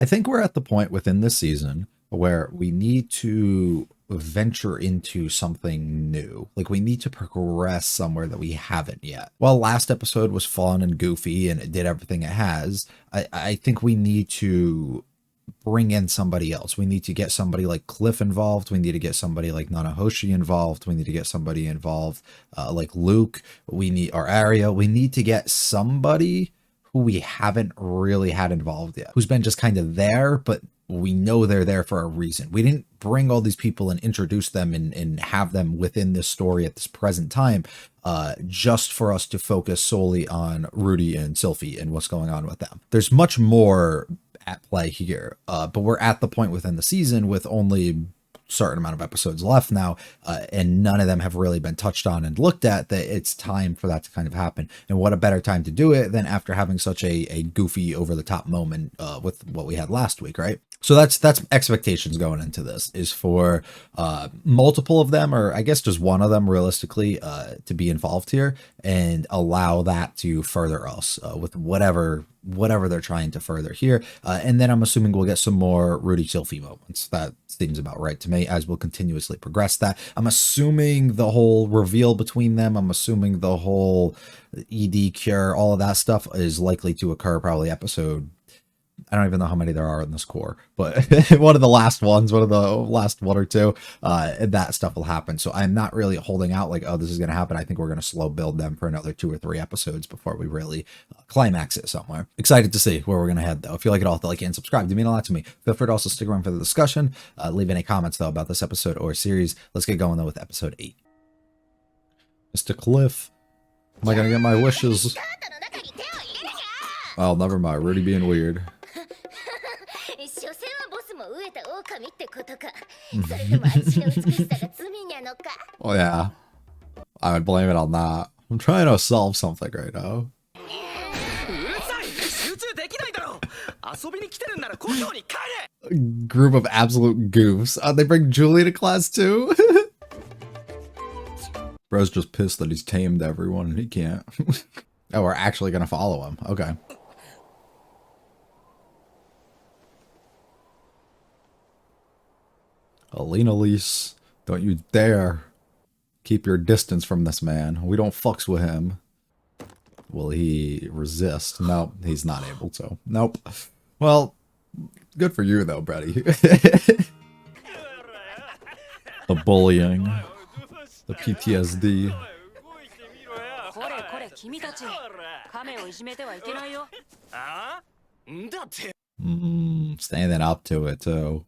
I think we're at the point within this season where we need to venture into something new. Like we need to progress somewhere that we haven't yet. While last episode was fun and goofy and it did everything it has, I think we need to bring in somebody else. We need to get somebody like Cliff involved. We need to get somebody like Nanahoshi involved. We need to get somebody involved like Luke. We need our Arya. We need to get somebody who we haven't really had involved yet, who's been just kind of there, but we know they're there for a reason. We didn't bring all these people and introduce them and have them within this story at this present time just for us to focus solely on Rudy and Sylphie and what's going on with them. There's much more at play here, but we're at the point within the season with only certain amount of episodes left now, and none of them have really been touched on and looked at, that it's time for that to kind of happen. And what a better time to do it than after having such a goofy over the top moment with what we had last week, right? So that's expectations going into this, is for multiple of them, or I guess just one of them realistically, to be involved here and allow that to further us with whatever they're trying to further here. And then I'm assuming we'll get some more Rudy Sylphie moments. That seems about right to me, as we'll continuously progress that. I'm assuming the whole reveal between them, I'm assuming the whole ED cure, all of that stuff is likely to occur probably episode, I don't even know how many there are in this core, but one of the last ones, one of the last one or two, that stuff will happen. So I'm not really holding out like, oh, this is going to happen. I think we're going to slow build them for another 2 or 3 episodes before we really climax it somewhere. Excited to see where we're going to head, though. If you like it all, like and subscribe. Do mean a lot to me. Feel free to also stick around for the discussion. Leave any comments, though, about this episode or series. Let's get going, though, with episode 8. Mr. Cliff. Am I going to get my wishes? Oh, never mind. Rudy being weird. Oh yeah, I would blame it on that. I'm trying to solve something right now. Group of absolute goofs. They bring Julie to class too? Bro's just pissed that he's tamed everyone and he can't. Oh, we're actually gonna follow him. Okay. Alina Lise, don't you dare keep your distance from this man. We don't fucks with him. Will he resist? Nope, he's not able to. Nope. Well, good for you though, Brady. The bullying. The PTSD. Standing up to it too.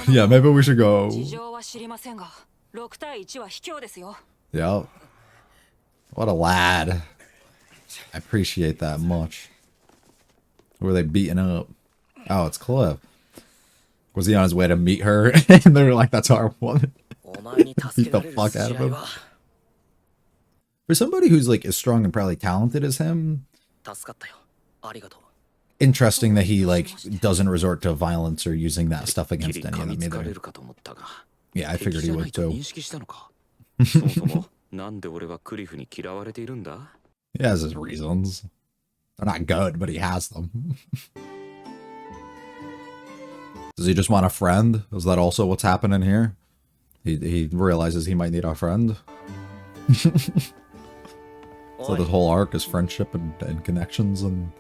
Yeah, maybe we should go. Yep. What a lad. I appreciate that much. Who are they beating up? Oh, it's Cliff. Was he on his way to meet her? And they're like, that's our woman. Beat the fuck out of him. For somebody who's like as strong and probably talented as him, interesting that he like doesn't resort to violence or using that stuff against any of them either. Yeah, I figured he would too. He has his reasons. They're not good, but he has them. Does he just want a friend? Is that also what's happening here? He realizes he might need a friend. So this whole arc is friendship and connections and...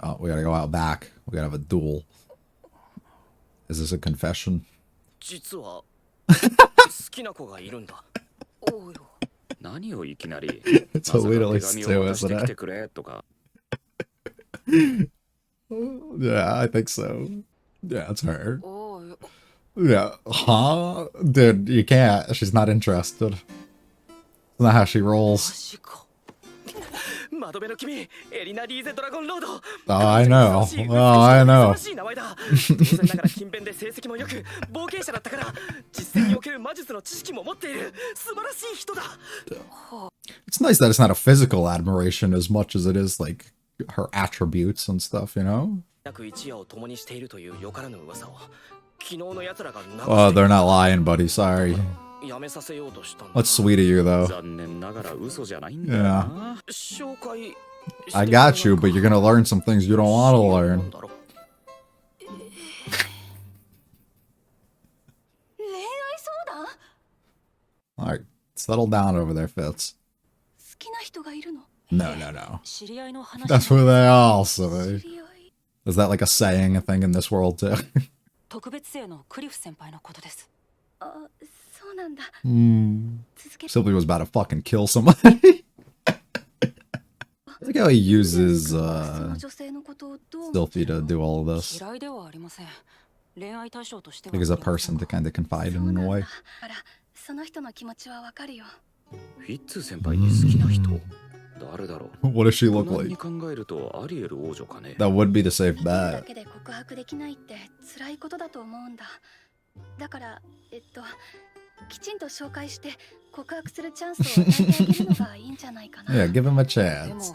Oh, we gotta go out back. We gotta have a duel. Is this a confession? It's totally Stu, isn't it? Yeah, I think so. Yeah, it's her. Yeah, huh? Dude, you can't. She's not interested. That's not how she rolls. Oh, I know. Oh, I know. It's nice that it's not a physical admiration as much as it is like her attributes and stuff, you know? Oh, they're not lying, buddy. Sorry. That's sweet of you, though. Yeah. I got you, but you're gonna learn some things you don't want to learn. Alright, settle down over there, Fitz. No, no, no. That's what they all say. Is that like a saying, a thing in this world too? Simply was about to fucking kill somebody. Look how he uses Sylphie to do all of this. Like as a person to kind of confide in a way. What does she look like? That would be the safe bet. Yeah, give him a chance.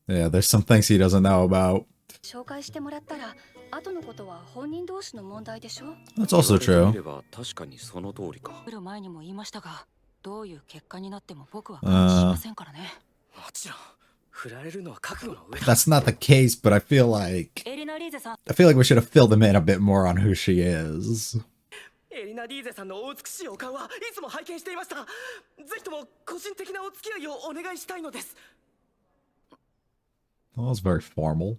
Yeah, there's some things he doesn't know about. That's also true. That's not the case, but I feel like we should have filled him in a bit more on who she is. Well, that's very formal.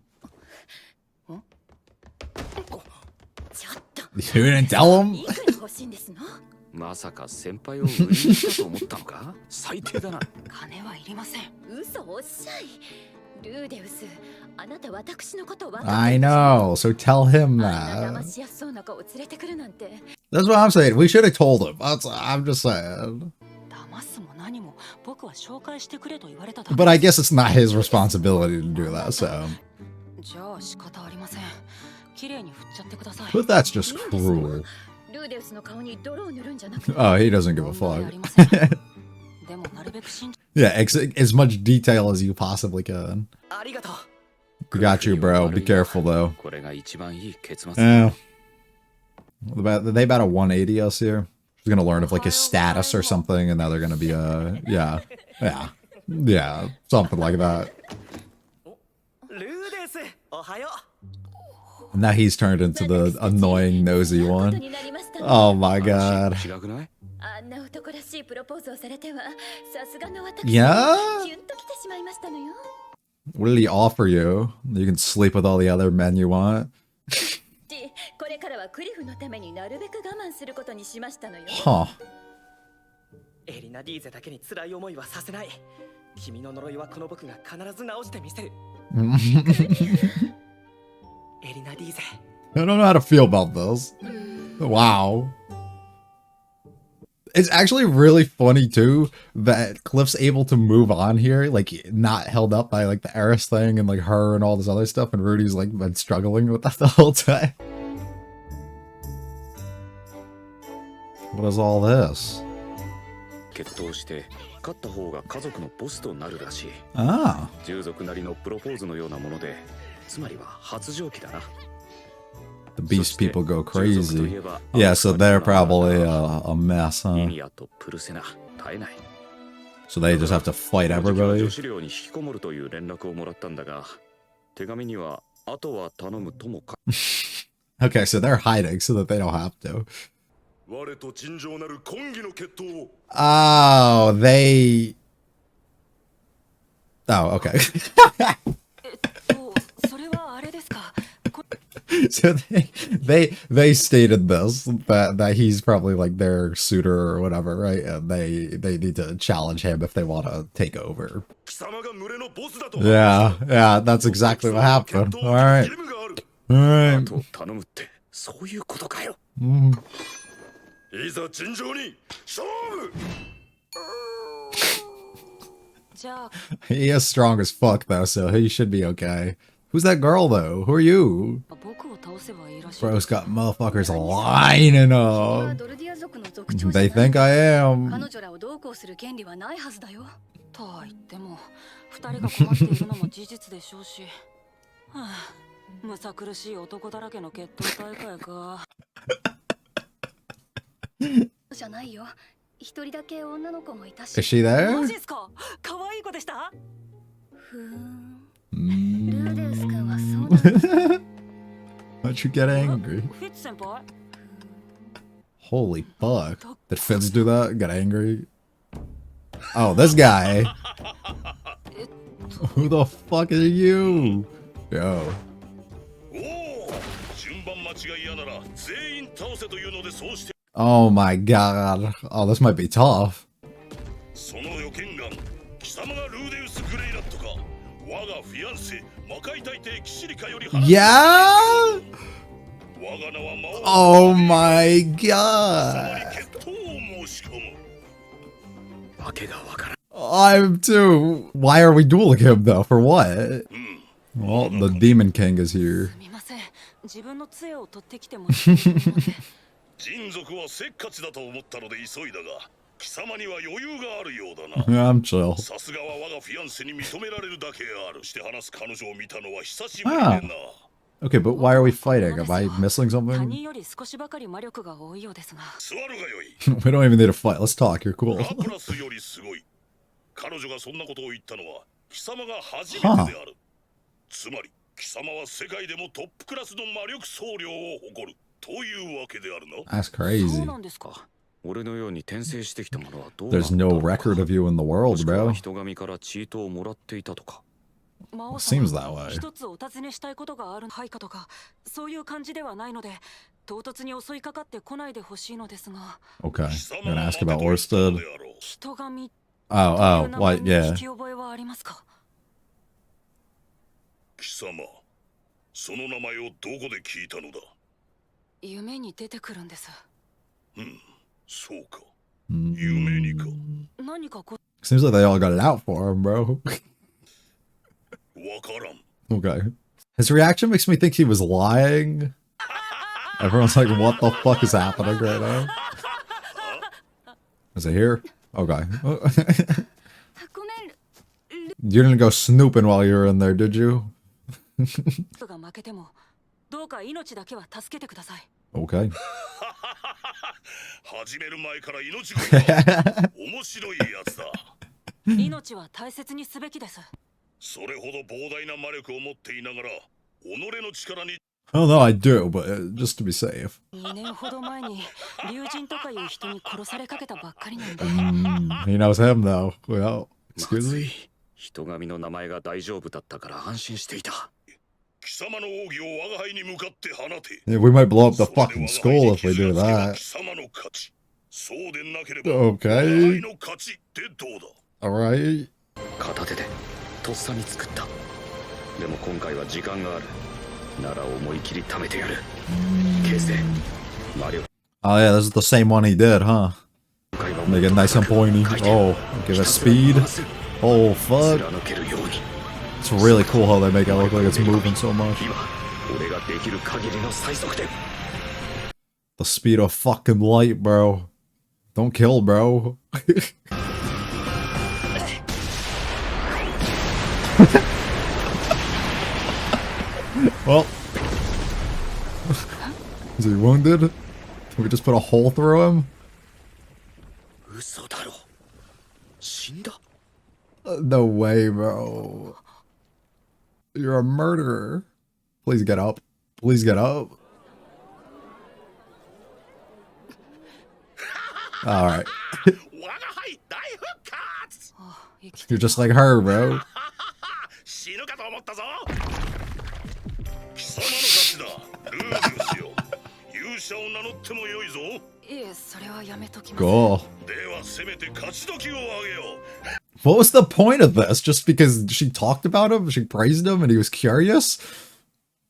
You didn't tell him? I know, so tell him that. That's what I'm saying. We should have told him. I'm just saying. But I guess it's not his responsibility to do that, so. But that's just cruel. Oh, he doesn't give a fuck. Yeah, as much detail as you possibly can. Got you, bro. Be careful, though. Yeah. They about a 180 us here. She's gonna learn of like his status or something, and now they're gonna be yeah, something like that. And now he's turned into the annoying, nosy one. Oh my god. Yeah? What did he offer you? You can sleep with all the other men you want? Huh. I don't know how to feel about this. Wow. It's actually really funny too that Cliff's able to move on here, like not held up by like the Eris thing and like her and all this other stuff, and Rudy's like been struggling with that the whole time. What is all this? Ah. The beast people go crazy. Yeah, so they're probably a mess, huh? So they just have to fight everybody? Okay, so they're hiding so that they don't have to. Oh, they... Oh, okay. So they stated this, that he's probably like their suitor or whatever, right? And they need to challenge him if they want to take over. Yeah, that's exactly what happened. Alright. Alright. He is strong as fuck though, so he should be okay. Who's that girl though? Who are you? Bro's got motherfuckers lining up. They think I am. Is she there? Why'd you get angry? Holy fuck. Did Fitz do that? Get angry? Oh, this guy. Who the fuck are you? Yo. Oh my god. Oh, this might be tough. Yeah? Oh my god. I'm too. Why are we dueling him though? For what? Well, the Demon King is here. I'm chill. Ah. Okay, but why are we fighting? Am I missing something? We don't even need to fight. Let's talk. You're cool. Huh. That's crazy. There's no record of you in the world, bro. Seems that way. Okay, I'm gonna ask about Orsted. Oh, what? Yeah. Seems like they all got it out for him, bro. Okay. His reaction makes me think he was lying. Everyone's like, what the fuck is happening right now? Is it here? Okay. You didn't go snooping while you were in there, did you? Okay. Oh no, I do, but just to be safe. He knows him though. Well, excuse me. Yeah, we might blow up the fucking school if we do that. Okay. Alright. Oh yeah, this is the same one he did, huh? Make it nice and pointy. Oh, give it speed. Oh fuck. It's really cool how they make it look like it's moving so much. The speed of fucking light, bro. Don't kill, bro. Well, is he wounded? Can we just put a hole through him? No way, bro. You're a murderer. Please get up. Please get up. Alright. You're just like her, bro. Cool. What was the point of this? Just because she talked about him? She praised him and he was curious?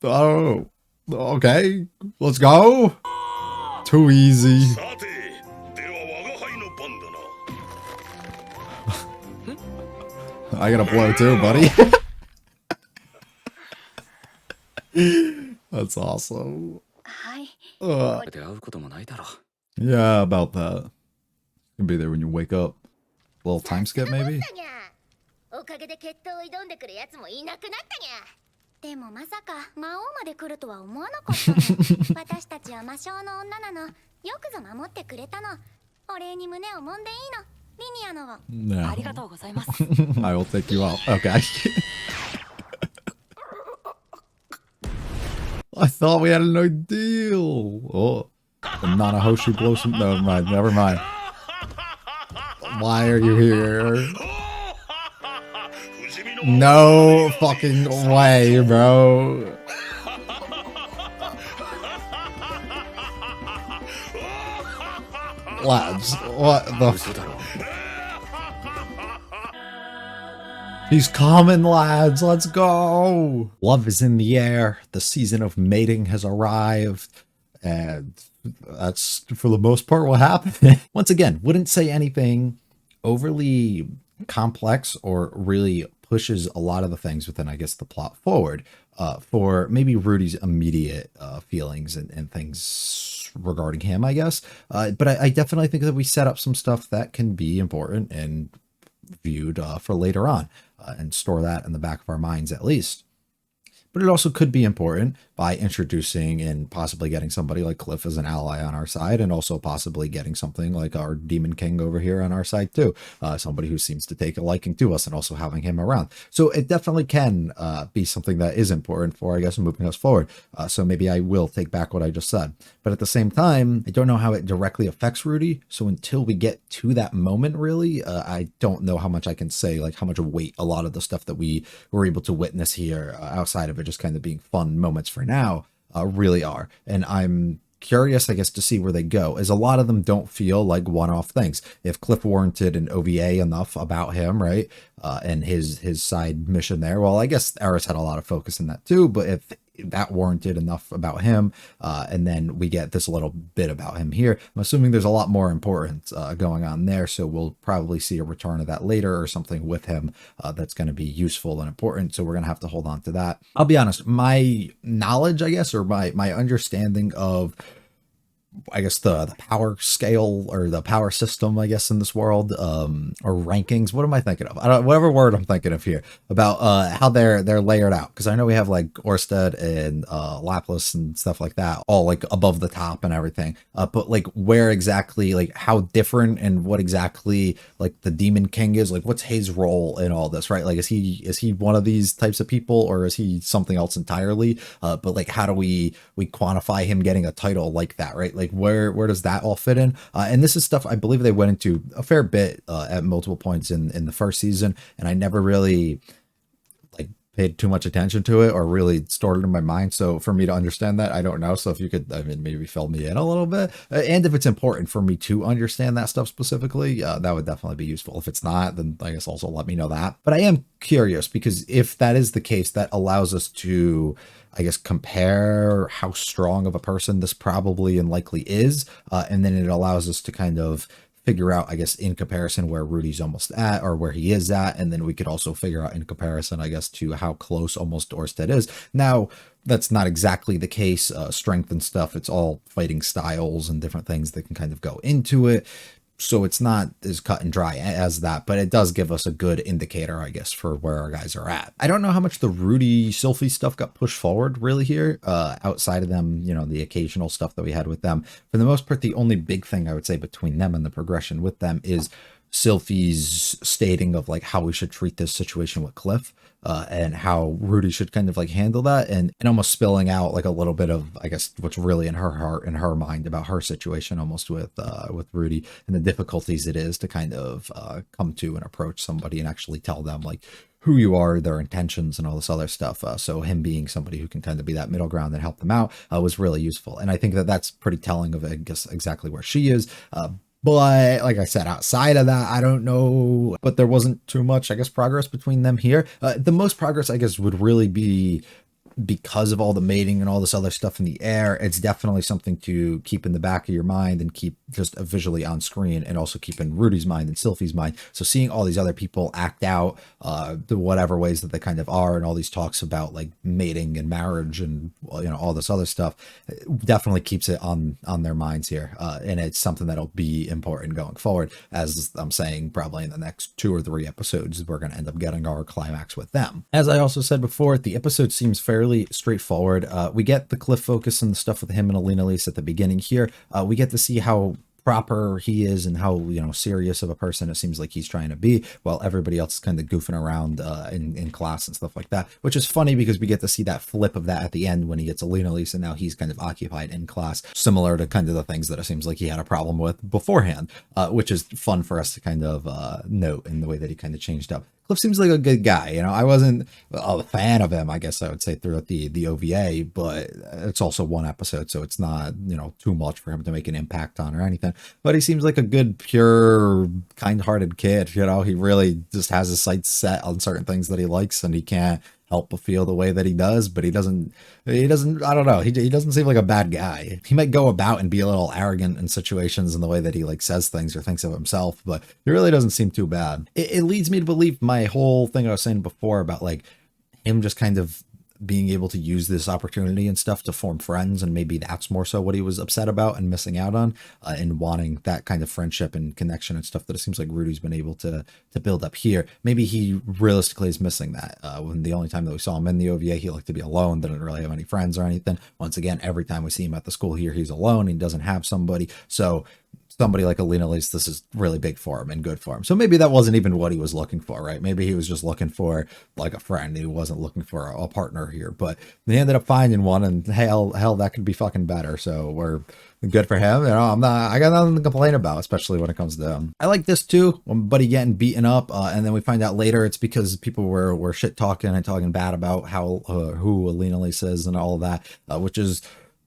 Oh, okay. Let's go. Too easy. I gotta blow too, buddy. That's awesome. Yeah, about that. You'll be there when you wake up. A little time skip, maybe? No. I will take you out. Okay. I thought we had a no deal. Oh, the Nanahoshi blows some. No, never mind. Never mind. Why are you here? No fucking way, bro. Lads, what the? He's coming, lads. Let's go. Love is in the air. The season of mating has arrived. And that's, for the most part, what happened. Once again, wouldn't say anything overly complex or really pushes a lot of the things within, I guess, the plot forward for maybe Rudy's immediate feelings and things regarding him, I guess. But I definitely think that we set up some stuff that can be important and viewed for later on and store that in the back of our minds at least. But it also could be important by introducing and possibly getting somebody like Cliff as an ally on our side, and also possibly getting something like our Demon King over here on our side too. Somebody who seems to take a liking to us, and also having him around. So it definitely can be something that is important for, I guess, moving us forward. So maybe I will take back what I just said. But at the same time, I don't know how it directly affects Rudy. So until we get to that moment, really, I don't know how much I can say, like how much weight a lot of the stuff that we were able to witness here outside of it just kind of being fun moments for now really are. And I'm curious, I guess, to see where they go, as a lot of them don't feel like one-off things. If Cliff warranted an OVA enough about him, right, and his side mission there, well, I guess Eris had a lot of focus in that too, but if that warranted enough about him, and then we get this little bit about him here, I'm assuming there's a lot more importance going on there, so we'll probably see a return of that later or something with him that's going to be useful and important, so we're going to have to hold on to that. I'll be honest, my knowledge, I guess, or my understanding of, I guess, the power scale or the power system, I guess, in this world, or rankings. What am I thinking of? Whatever word I'm thinking of here, about how they're layered out. Because I know we have like Orsted and Lapis and stuff like that, all like above the top and everything. But like where exactly, like how different and what exactly like the Demon King is, like what's his role in all this, right? Like is he one of these types of people, or is he something else entirely? But like how do we quantify him getting a title like that, right? Like where does that all fit in? And this is stuff I believe they went into a fair bit at multiple points in the first season, and I never really like paid too much attention to it or really stored it in my mind. So for me to understand that, I don't know. So if you could, I mean, maybe fill me in a little bit, and if it's important for me to understand that stuff specifically, that would definitely be useful. If it's not, then I guess also let me know that. But I am curious, because if that is the case, that allows us to, I guess, compare how strong of a person this probably and likely is. And then it allows us to kind of figure out, I guess, in comparison where Rudy's almost at or where he is at. And then we could also figure out in comparison, I guess, to how close almost Orsted is. Now, that's not exactly the case. Strength and stuff, it's all fighting styles and different things that can kind of go into it. So it's not as cut and dry as that, but it does give us a good indicator, I guess, for where our guys are at. I don't know how much the Rudy Sylphie stuff got pushed forward really here, outside of them, you know, the occasional stuff that we had with them. For the most part, the only big thing I would say between them and the progression with them is Sylphie's stating of like how we should treat this situation with Cliff, and how Rudy should kind of like handle that, and almost spilling out like a little bit of, I guess, what's really in her heart and her mind about her situation almost with Rudy, and the difficulties it is to kind of come to and approach somebody and actually tell them like who you are, their intentions, and all this other stuff. So him being somebody who can kind of be that middle ground and help them out was really useful. And I think that that's pretty telling of, I guess, exactly where she is. But like I said, outside of that, I don't know. But there wasn't too much, I guess, progress between them here. The most progress, I guess, would really be because of all the mating and all this other stuff in the air. It's definitely something to keep in the back of your mind and keep just visually on screen, and also keep in Rudy's mind and Sylphie's mind. So seeing all these other people act out the whatever ways that they kind of are, and all these talks about like mating and marriage and, you know, all this other stuff, definitely keeps it on their minds here. And it's something that'll be important going forward. As I'm saying, probably in the next 2 or 3 episodes, we're going to end up getting our climax with them. As I also said before, the episode seems fairly straightforward. We get the Cliff focus and the stuff with him and Alina Lise at the beginning here. We get to see how proper he is and how, you know, serious of a person it seems like he's trying to be, while everybody else is kind of goofing around in class and stuff like that, which is funny because we get to see that flip of that at the end when he gets Alina Lisa, and now he's kind of occupied in class, similar to kind of the things that it seems like he had a problem with beforehand, which is fun for us to kind of note in the way that he kind of changed up. Cliff seems like a good guy. You know, I wasn't a fan of him, I guess I would say, throughout the OVA, but it's also one episode, so it's not, you know, too much for him to make an impact on or anything. But he seems like a good, pure, kind-hearted kid. You know, he really just has his sights set on certain things that he likes, and he can't help but feel the way that he does, but he doesn't, I don't know, he doesn't seem like a bad guy. He might go about and be a little arrogant in situations in the way that he like says things or thinks of himself, but he really doesn't seem too bad. It leads me to believe my whole thing I was saying before about like him just kind of being able to use this opportunity and stuff to form friends, and maybe that's more so what he was upset about and missing out on, and wanting that kind of friendship and connection and stuff that it seems like Rudy's been able to build up here. Maybe he realistically is missing that. When the only time that we saw him in the OVA, he liked to be alone, didn't really have any friends or anything. Once again, every time we see him at the school here, he's alone, he doesn't have somebody. So somebody like Alina, at least this is really big for him and good for him. So maybe that wasn't even what he was looking for, right? Maybe he was just looking for like a friend. He wasn't looking for a partner here, but they ended up finding one, and hell, that could be fucking better. So we're good for him. You know, I got nothing to complain about, especially when it comes to him. I like this too, Buddy getting beaten up, and then we find out later it's because people were shit talking and talking bad about how who Alina Lisa is and all of that, which is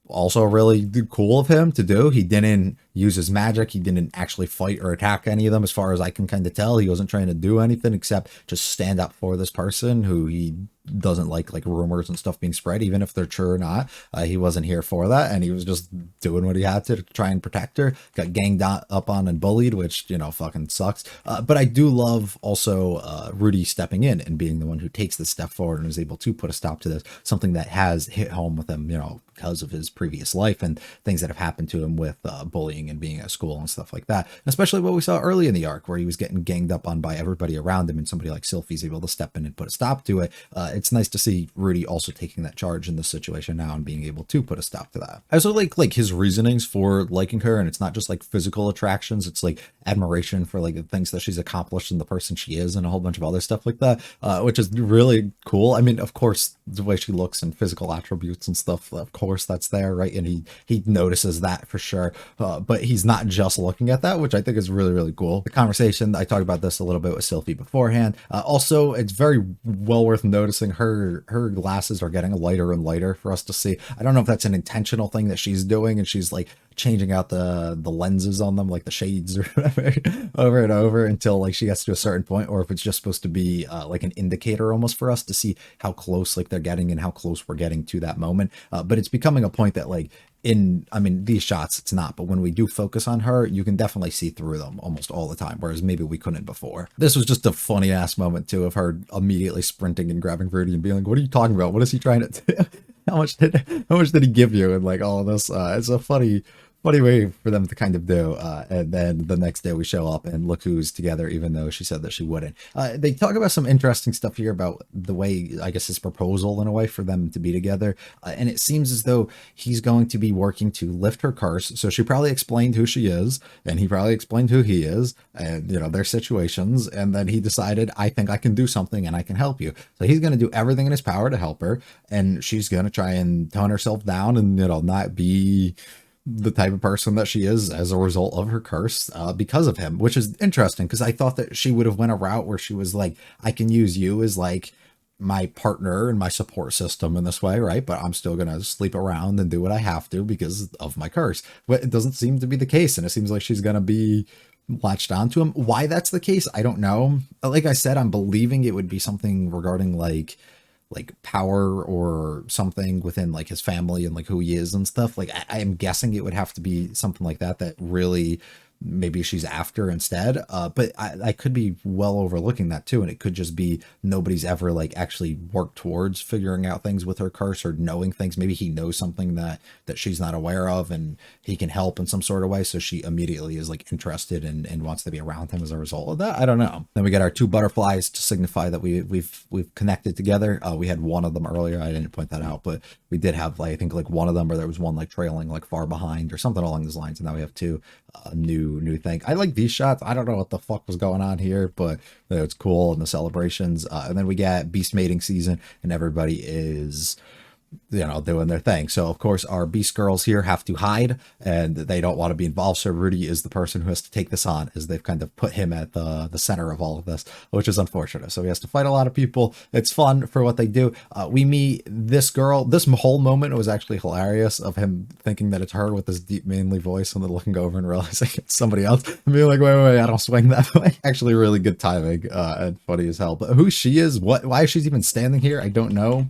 also really cool of him to do. He didn't use his magic. He didn't actually fight or attack any of them, as far as I can kind of tell. He wasn't trying to do anything except just stand up for this person who he doesn't like rumors and stuff being spread, even if they're true or not. He wasn't here for that, and he was just doing what he had to try and protect her. Got ganged up on and bullied, which, you know, fucking sucks. But I do love also Rudy stepping in and being the one who takes this step forward and is able to put a stop to this, something that has hit home with him, you know, because of his previous life and things that have happened to him with bullying and being at school and stuff like that. Especially what we saw early in the arc, where he was getting ganged up on by everybody around him, and somebody like Sylphie's able to step in and put a stop to it. It's nice to see Rudy also taking that charge in this situation now and being able to put a stop to that. I also like his reasonings for liking her, and it's not just like physical attractions, it's like admiration for like the things that she's accomplished and the person she is, and a whole bunch of other stuff like that, which is really cool. I mean, of course, the way she looks and physical attributes and stuff, of course that's there, right? And he notices that for sure, but he's not just looking at that, which I think is really, really cool. The conversation, I talked about this a little bit with Sylphie beforehand. Also, it's very well worth noticing her glasses are getting lighter and lighter for us to see. I don't know if that's an intentional thing that she's doing, and she's like changing out the lenses on them, like the shades or whatever, over and over until like she gets to a certain point, or if it's just supposed to be like an indicator almost for us to see how close like they're getting and how close we're getting to that moment. But it's becoming a point that like I mean, these shots, it's not, but when we do focus on her, you can definitely see through them almost all the time, whereas maybe we couldn't before. This was just a funny ass moment too, of her immediately sprinting and grabbing Rudy and being like, what are you talking about? What is he trying to do? How much did he give you? And like all of this, it's a funny way for them to kind of do. And then the next day we show up and look who's together, even though she said that she wouldn't. They talk about some interesting stuff here about the way, I guess, his proposal in a way for them to be together. And it seems as though he's going to be working to lift her curse. So she probably explained who she is, and he probably explained who he is, and, you know, their situations. And then he decided, I think I can do something and I can help you. So he's going to do everything in his power to help her. And she's going to try and tone herself down and, you know, not be the type of person that she is as a result of her curse, because of him, which is interesting, because I thought that she would have went a route where she was like, I can use you as like my partner and my support system in this way, right? But I'm still gonna sleep around and do what I have to because of my curse. But it doesn't seem to be the case, and it seems like she's gonna be latched onto him. Why that's the case, I don't know. Like I said, I'm believing it would be something regarding like power or something within like his family and like who he is and stuff. Like I am guessing it would have to be something like that really maybe she's after instead. But I could be well overlooking that too, and it could just be nobody's ever like actually worked towards figuring out things with her curse or knowing things. Maybe he knows something that she's not aware of, and he can help in some sort of way. So she immediately is like interested and wants to be around him as a result of that. I don't know. Then we get our two butterflies to signify that we've connected together. We had one of them earlier. I didn't point that out, but we did have like I think like one of them, or there was one like trailing like far behind or something along those lines, and now we have two new thing. I like these shots. I don't know what the fuck was going on here, but it's cool in the celebrations. And then we get beast mating season, and everybody is doing their thing. So of course our beast girls here have to hide, and they don't want to be involved. So Rudy is the person who has to take this on, as they've kind of put him at the center of all of this, which is unfortunate. So he has to fight a lot of people. It's fun for what they do. We meet this girl. This whole moment was actually hilarious, of him thinking that it's her with this deep manly voice, and then looking over and realizing it's somebody else, and being like, wait, I don't swing that way. Actually really good timing, and funny as hell. But who she is, why she's even standing here, I don't know.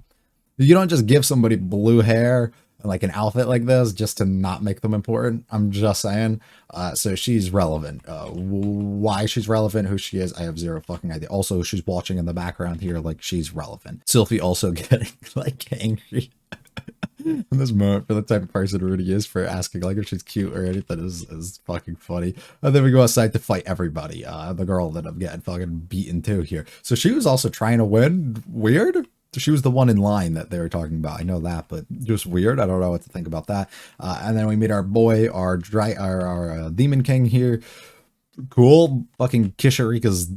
You don't just give somebody blue hair and like an outfit like this just to not make them important. I'm just saying. So she's relevant. Why she's relevant, who she is, I have zero fucking idea. Also, she's watching in the background here, like she's relevant. Sylphie also getting like angry in this moment for the type of person Rudy is, for asking like if she's cute or anything is fucking funny. And then we go outside to fight everybody. The girl that I'm getting fucking beaten too here. So she was also trying to win. Weird. She was the one in line that they were talking about. I know that, but just weird. I don't know what to think about that. And then we meet our boy, our Demon King here. Cool. Fucking Kisharika's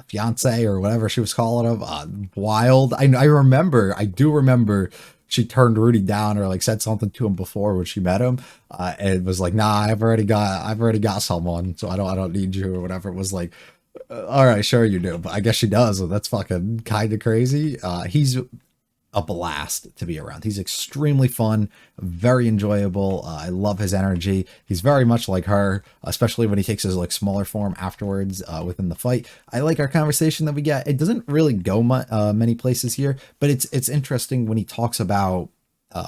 fiance or whatever she was calling him. Wild. I do remember she turned Rudy down, or like said something to him before when she met him. And was like, nah, I've already got someone, so I don't need you, or whatever. It was like, all right, sure you do, but I guess she does. That's fucking kind of crazy. He's a blast to be around. He's extremely fun, very enjoyable. I love his energy. He's very much like her, especially when he takes his like smaller form afterwards within the fight. I like our conversation that we get. It doesn't really go many places here, but it's interesting when he talks about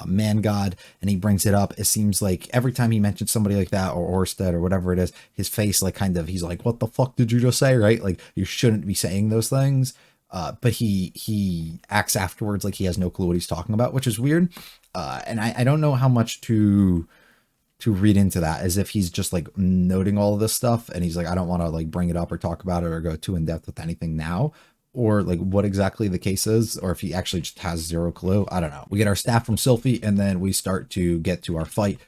man god, and he brings it up. It seems like every time he mentions somebody like that, or Orsted or whatever it is, his face like kind of, he's like, what the fuck did you just say, right? Like you shouldn't be saying those things. But he acts afterwards like he has no clue what he's talking about, which is weird. And I don't know how much to read into that, as if he's just like noting all of this stuff, and he's like, I don't want to like bring it up or talk about it or go too in depth with anything now, or like what exactly the case is, or if he actually just has zero clue. I don't know. We get our staff from Sylphie, and then we start to get to our fight,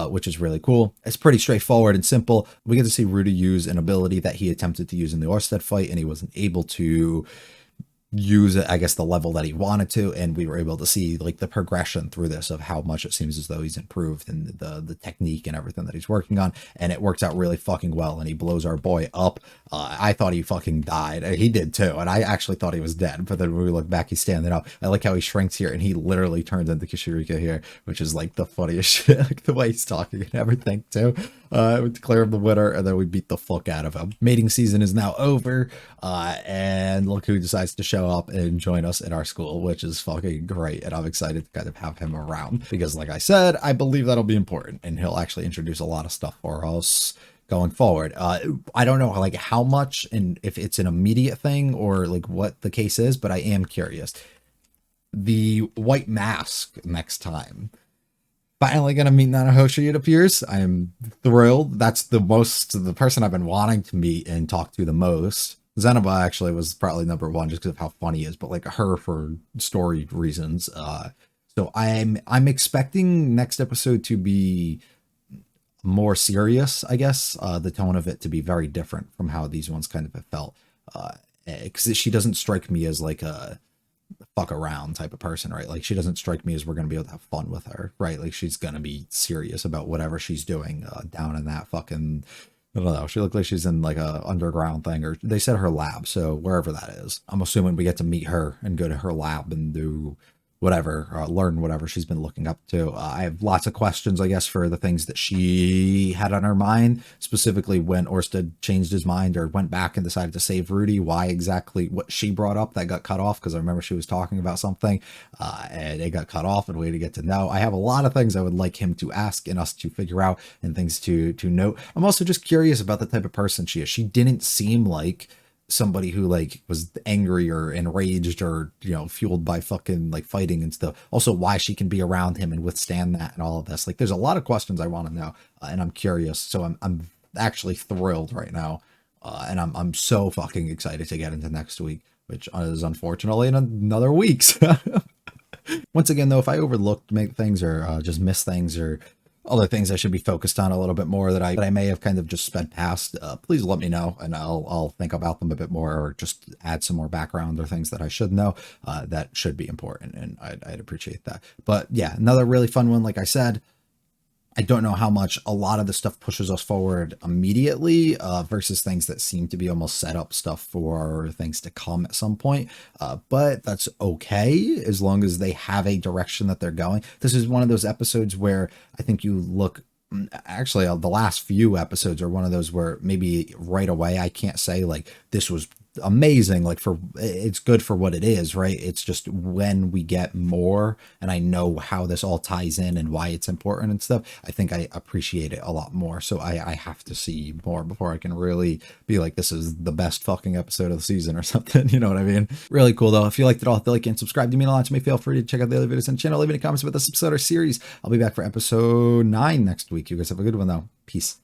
which is really cool. It's pretty straightforward and simple. We get to see Rudy use an ability that he attempted to use in the Orsted fight, and he wasn't able to use it, I guess, the level that he wanted to, and we were able to see like the progression through this of how much it seems as though he's improved in the technique and everything that he's working on, and it works out really fucking well, and he blows our boy up. I thought he fucking died. He did too, and I actually thought he was dead, but then when we look back, he's standing up. I like how he shrinks here, and he literally turns into Kishirika here, which is like the funniest shit, like the way he's talking and everything too. We declare him the winner, and then we beat the fuck out of him. Mating season is now over, and look who decides to show up and join us in our school, which is fucking great, and I'm excited to kind of have him around, because like I said, I believe that'll be important, and he'll actually introduce a lot of stuff for us going forward. I don't know like how much, and if it's an immediate thing or like what the case is, but I am curious. The white mask next time. Finally gonna meet Nanahoshi, it appears. I am thrilled. That's the person I've been wanting to meet and talk to the most. Zenoba actually was probably number one just because of how funny he is, but like her for story reasons. So I'm expecting next episode to be more serious, I guess. The tone of it to be very different from how these ones kind of have felt. Because she doesn't strike me as like a fuck around type of person, right? Like she doesn't strike me as we're gonna be able to have fun with her, right? Like she's gonna be serious about whatever she's doing down in that fucking, I don't know, she looked like she's in like a underground thing, or they said her lab, so wherever that is, I'm assuming we get to meet her and go to her lab and do whatever, learn whatever she's been looking up to. I have lots of questions, I guess, for the things that she had on her mind, specifically when Orsted changed his mind or went back and decided to save Rudy. Why exactly what she brought up that got cut off? Because I remember she was talking about something and it got cut off, and way to get to know. I have a lot of things I would like him to ask and us to figure out, and things to note. I'm also just curious about the type of person she is. She didn't seem like somebody who like was angry or enraged or, you know, fueled by fucking like fighting and stuff. Also, why she can be around him and withstand that and all of this. Like, there's a lot of questions I want to know, and I'm curious. So I'm actually thrilled right now, and I'm so fucking excited to get into next week, which is unfortunately in another week. Once again, though, if I overlooked things or just missed things or other things I should be focused on a little bit more that I may have kind of just sped past, please let me know, and I'll think about them a bit more, or just add some more background or things that I should know that should be important, and I'd appreciate that. But yeah, another really fun one. Like I said, I don't know how much a lot of the stuff pushes us forward immediately versus things that seem to be almost set up stuff for things to come at some point. But that's okay as long as they have a direction that they're going. This is one of those episodes where I think you look, actually the last few episodes are one of those where maybe right away I can't say like this was amazing, like for it's good for what it is, right? It's just when we get more and I know how this all ties in and why it's important and stuff, I think I appreciate it a lot more. So I have to see more before I can really be like, this is the best fucking episode of the season or something. You know what I mean? Really cool though. If you liked it all, hit the like and subscribe to me a lot to me. Feel free to check out the other videos on the channel. Leave any comments about this episode or series. I'll be back for episode 9 next week. You guys have a good one though. Peace.